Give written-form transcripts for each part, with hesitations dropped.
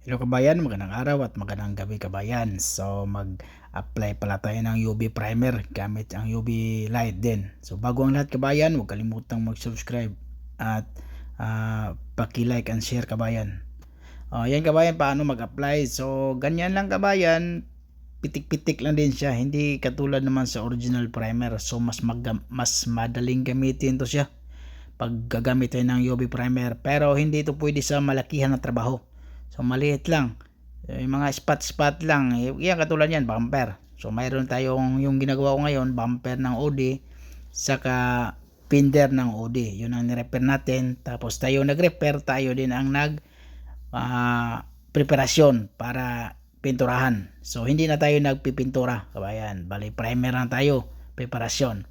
Hello kabayan, magandang araw at magandang gabi kabayan. So mag-apply pala tayo ng UV primer gamit ang UV light din. So bago ang lahat kabayan, huwag kalimutang mag-subscribe at paki-like and share kabayan. Yan kabayan, paano mag-apply? So ganyan lang kabayan, pitik-pitik lang din siya. Hindi katulad naman sa original primer. So mas madaling gamitin to siya pag gagamit tayo ng UV primer. Pero hindi ito pwede sa malakihan na trabaho. So maliit lang, yung mga spot lang, yan katulad yan, bumper. So mayroon tayong, yung ginagawa ko ngayon, bumper ng OD saka fender ng OD, yun ang ni-repair natin. Tapos tayo nag-repair, tayo din ang preparasyon para pinturahan. So hindi na tayo nagpipintura kabayan, bali primer lang tayo, preparasyon.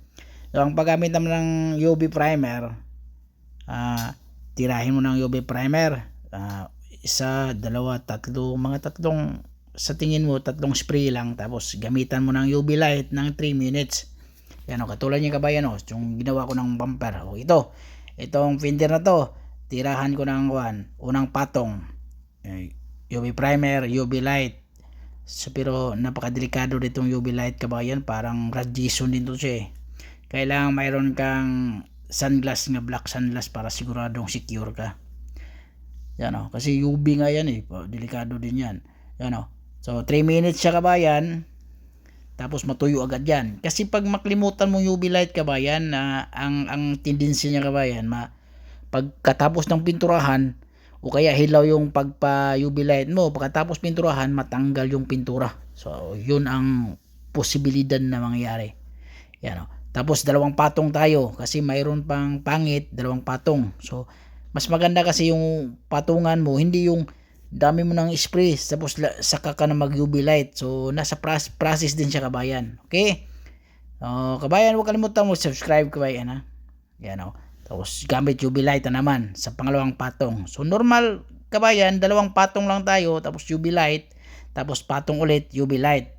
So ang paggamit naman ng UV primer, tirahin mo ng UV primer, isa, dalawa, tatlo, mga tatlong, sa tingin mo tatlong spray lang, tapos gamitan mo ng UV light ng 3 minutes. Yan o, katulad niya kabayan o, yung ginawa ko ng bumper o, itong fender na to, tirahan ko ng unang patong, UV primer, UV light. So, pero napakadelikado ditong UV light kabayan, parang radiation din to siya Kailangan mayroon kang sunglass nga, black sunglass, para siguradong secure ka. Yan o, kasi UV nga yan delikado din yan. Yan o, so 3 minutes siya kabayan, tapos matuyo agad yan. Kasi pag maklimutan mo UV light kabayan, ang tendency niya kabayan, pagkatapos ng pinturahan, o kaya hilaw yung pagpa UV light mo, pagkatapos pinturahan, matanggal yung pintura. So yun ang posibilidad na mangyari. Yan o, tapos 2 patong tayo, kasi mayroon pang pangit, 2 patong. So mas maganda kasi yung patungan mo, hindi yung dami mo ng spray tapos saka ka na mag UV light. So nasa process din siya kabayan. Okay? Kabayan, huwag kalimutan mo subscribe kabayan ha. Yan o. Tapos gamit UV light na naman sa pangalawang patong. So normal kabayan, 2 patong lang tayo, tapos UV light, tapos patong ulit UV light.